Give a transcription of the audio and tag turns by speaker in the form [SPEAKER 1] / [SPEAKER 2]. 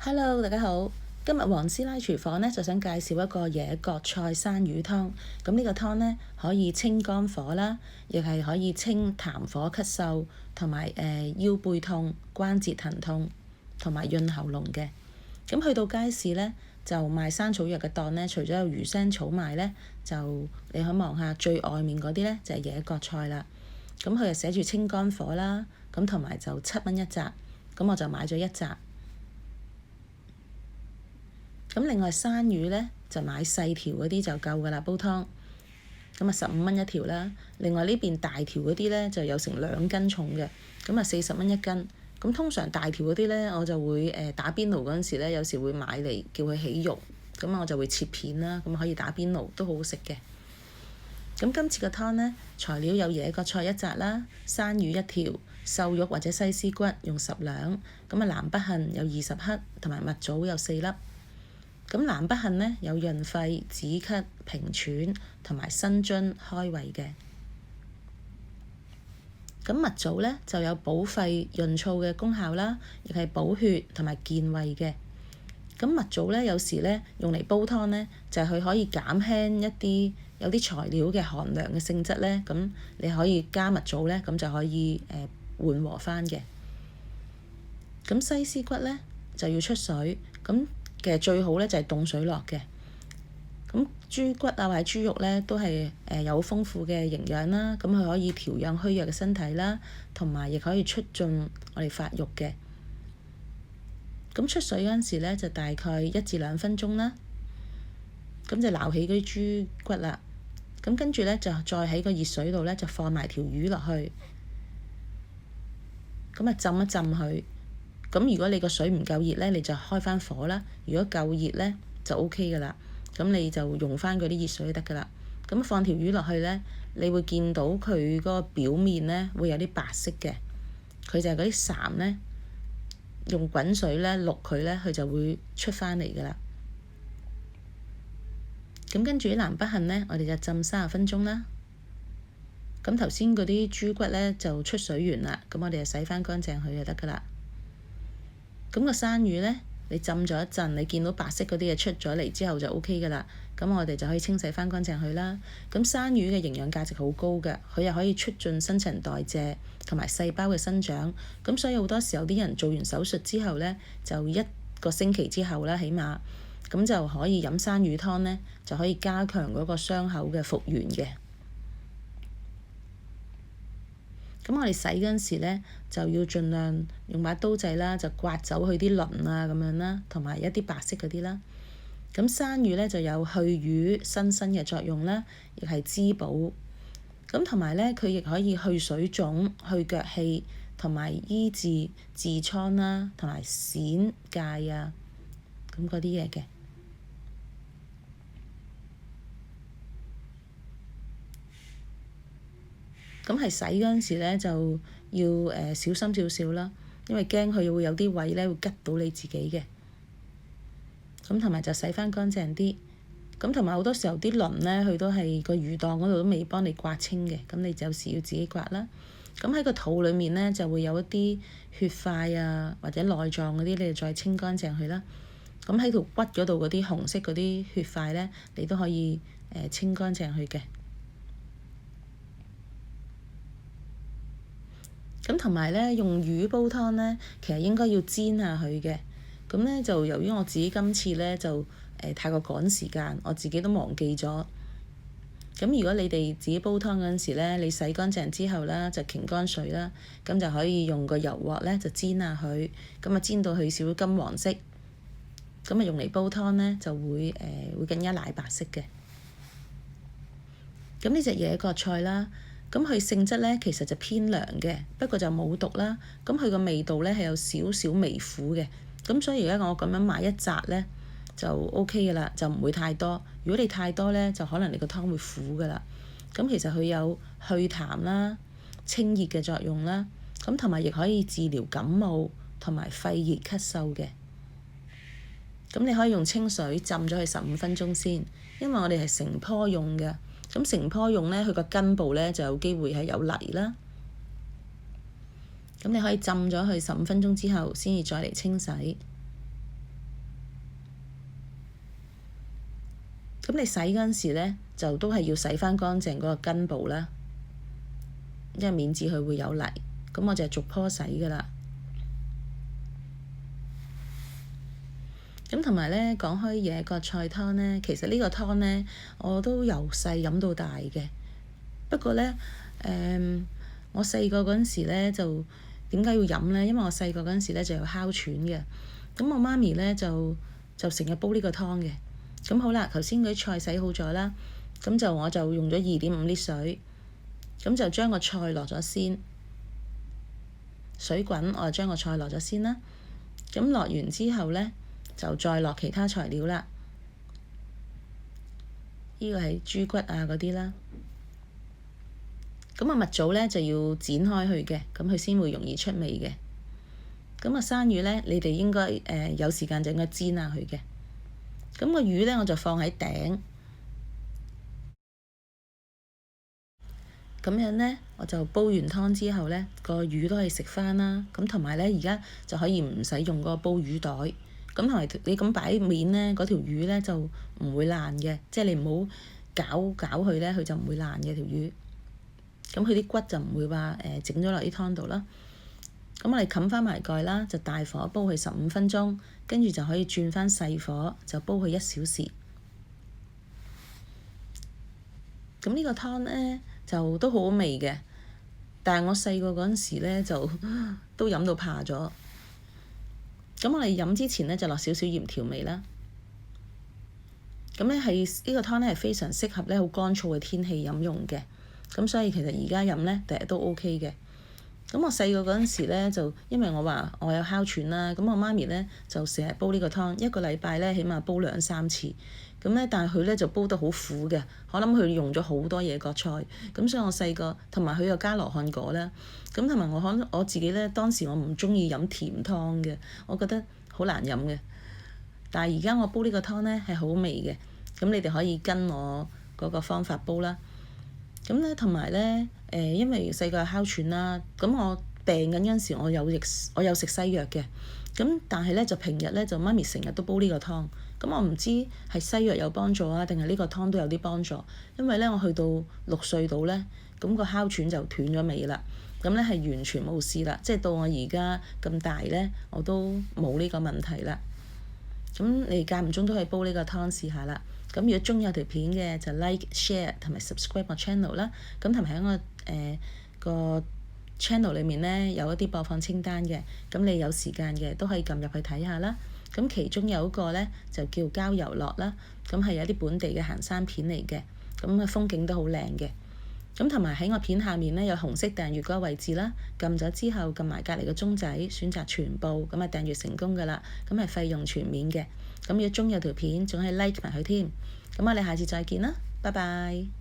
[SPEAKER 1] Hello，大家好。今日黃師奶廚房呢，就想介紹一個野葛菜山魚湯。咁呢個湯呢，可以清肝火啦，亦係可以清痰火咳嗽，同埋腰背痛、關節疼痛，同埋潤喉嚨嘅。咁去到街市呢，就賣山草藥嘅檔呢，除咗有魚腥草賣呢，就你可以望下最外面嗰啲呢，就係野葛菜啦。咁佢就寫住清肝火啦，咁同埋就7蚊一紮，咁我就買咗一紮。咁另外山魚呢，就買細條嗰啲就夠㗎啦，煲湯。咁啊15蚊一條啦。另外呢邊大條嗰啲呢，就有成2斤重嘅，咁啊40蚊一斤。咁通常大條嗰啲呢，我就會打邊爐嗰陣時呢，有時會買嚟叫佢起肉，咁我就會切片啦，咁可以打邊爐都好好食嘅。咁今次個湯呢，材料有野葛菜一紮啦，山魚一條，瘦肉或者西施骨用10兩，咁啊南北杏有20克，同埋蜜棗有4粒。咁南北杏呢，有潤肺、止咳、平喘同埋生津開胃嘅。咁蜜棗呢，就有補肺潤燥嘅功效啦，亦係補血同埋健胃嘅。咁蜜棗呢，有時呢，用嚟煲湯呢，就係佢可以減輕一啲有啲材料嘅寒涼嘅性質呢。咁你可以加蜜棗呢，咁就可以緩和返嘅。咁西施骨呢，就要出水，咁其實最好呢就係凍水落嘅。咁豬骨啊或者豬肉呢，都係有豐富嘅營養啦，咁佢可以調養虛弱嘅身體啦，同埋亦可以促進我哋發育嘅。咁出水嗰陣時呢，就大概1至2分鐘啦。咁就撈起嗰啲豬骨啦，咁跟住呢，就再喺個熱水度呢，就放埋條魚落去，咁啊浸一浸佢。咁如果你個水唔夠熱呢，你就開返火啦。如果夠熱呢，就 OK 㗎啦。咁你就用返嗰啲熱水就得㗎啦。咁放條魚落去呢，你會見到佢嗰個表面呢會有啲白色嘅，佢就係嗰啲潺呢，用滾水呢渌佢呢，佢就會出返嚟㗎啦。咁跟住啲南北杏呢，我哋就浸30分鐘啦。咁頭先嗰啲豬骨呢，就出水完啦，咁我哋就洗返乾淨佢就得㗎啦。咁個山魚呢，你浸咗一陣，你見到白色嗰啲嘢出咗嚟之後就 OK 㗎啦。咁我哋就可以清洗返乾淨佢啦。咁山魚嘅營養價值好高嘅，佢又可以促進新陳代謝同埋細胞嘅生長。咁所以好多時候啲人做完手術之後呢，就1個星期之後啦，起碼咁就可以飲山魚湯呢，就可以加強嗰個傷口嘅復原嘅。咁我哋洗嗰陣時呢，就要盡量用把刀仔啦，就刮走佢啲鱗啊咁樣啦，同埋一啲白色嗰啲啦。咁山魚呢，就有去瘀生身嘅作用啦，亦係滋補。咁同埋呢，佢亦可以去水腫、去腳氣，同埋醫治痔瘡啦，同埋癬疥啊，咁嗰啲嘢嘅。咁係洗嗰陣時呢，就要小心少少啦，因為驚佢會有啲位呢會拮到你自己嘅。咁同埋就洗返乾淨啲。咁同埋好多時候啲鱗呢，佢都係個魚檔嗰度都未幫你刮清嘅，咁你有時要自己刮啦。咁喺個肚裡面呢，就會有一啲血塊啊，或者內臟嗰啲，你就再清乾淨佢啦。咁喺條骨嗰度嗰啲紅色嗰啲血塊呢，你都可以清乾淨佢嘅。咁同埋呢，用魚煲湯呢，其實應該要煎下佢嘅。咁呢，就由於我自己今次呢，就太過趕時間，我自己都忘記咗。咁如果你哋自己煲湯嗰陣時呢，你洗乾淨之後啦，就擎乾水啦，咁就可以用個油鑊呢，就煎下佢，咁啊煎到佢少少金黃色，咁啊用嚟煲湯呢，就會更加奶白色嘅。咁呢隻野葛菜啦。咁佢性質呢，其實就偏涼嘅，不過就冇毒啦。咁佢個味道呢，係有少少微苦嘅。咁所以而家我咁樣買一紮呢，就 OK 㗎啦，就唔會太多。如果你太多呢，就可能你個湯會苦㗎啦。咁其實佢有去痰啦、清熱嘅作用啦，咁同埋亦可以治療感冒同埋肺熱咳嗽嘅。咁你可以用清水浸咗佢15分鐘先，因為我哋係成棵用嘅。咁成棵用呢，佢個根部呢就有機會係有泥啦。咁你可以浸咗佢15分鐘之後，先至再嚟清洗。咁你洗嗰陣時咧，就都係要洗翻乾淨嗰個根部啦，因為免治佢會有泥。咁我就係逐棵洗㗎啦。咁同埋咧，講開野葛菜湯咧，其實呢個湯咧我都由細飲到大嘅。不過咧，我細個嗰陣時咧就點解要飲咧？因為我細個嗰陣時咧就有哮喘嘅。咁我媽咪咧就成日煲呢個湯嘅。咁好啦，頭先嗰啲菜洗好咗啦，咁我就用咗2.5L水，咁就將個菜落咗先，水滾我就將個菜落咗先啦。咁落完之後咧，就再落其他材料啦。呢個係豬骨啊嗰啲啦。咁蜜棗咧就要剪開佢嘅，咁佢先會容易出味嘅。咁生魚咧，你哋應該有時間就應該煎下佢嘅。咁個魚咧我就放喺頂，咁樣咧我就煲完湯之後咧，個魚都可以食翻啦。咁同埋咧而家就可以唔使用嗰個煲魚袋。咁同埋你咁擺面咧，嗰條魚咧就唔會爛嘅，即係你唔好攪佢咧，佢就唔會爛嘅條魚。咁佢啲骨就唔會話整咗落啲湯度啦。咁我哋冚翻埋蓋啦，就大火煲佢15分鐘，跟住就可以轉翻細火，就煲佢1小時。咁呢個湯咧就都好好味嘅，但係我細個嗰陣時咧就都飲到怕咗。咁我哋飲之前咧就落少少鹽調味啦。咁咧係呢個湯咧係非常適合咧好乾燥嘅天氣飲用嘅。咁所以其實而家飲咧第日都 OK 嘅。咁我細個嗰陣時咧就因為我話我有哮喘啦，咁我媽咪咧就成日煲呢個湯，一個禮拜咧起碼煲2-3次。咁咧但係佢咧就煲得好苦嘅，我諗佢用咗好多野葛菜。咁所以我細個同埋佢又加羅漢果啦。咁同埋我自己咧當時我唔中意飲甜湯嘅，我覺得好難飲嘅。但係而家我煲呢個湯咧係好味嘅。咁你哋可以跟我嗰個方法煲啦。咁咧同埋咧因為細個有哮喘啦，咁我病緊嗰陣時我有食西藥嘅。咁但係咧就平日咧就媽咪成日都煲呢個湯。咁我唔知係西藥有幫助啊，定係呢個湯都有啲幫助。因為咧我去到6歲度咧，咁個哮喘就斷咗尾啦。咁咧係完全冇事啦，即係到我而家咁大咧，我都冇呢個問題啦。咁你間唔中都可以煲呢個湯試下啦。咁如果中意我條片嘅就 like、share 同埋 subscribe 我 channel 啦。咁同埋喺我個 channel 裏面咧有一啲播放清單嘅，咁你有時間嘅都可以撳入去睇下啦。咁其中有一個咧就叫郊遊樂啦，咁係有啲本地嘅行山片嚟嘅，咁嘅風景都好靚嘅。咁同埋喺我片下面咧有紅色訂閱嗰個位置啦，撳咗之後撳埋隔離個鐘仔，選擇全部，咁啊訂閱成功㗎啦。咁係費用全免嘅。咁如果中意條片，仲可以 like 埋佢添。咁我哋下次再見啦，拜拜。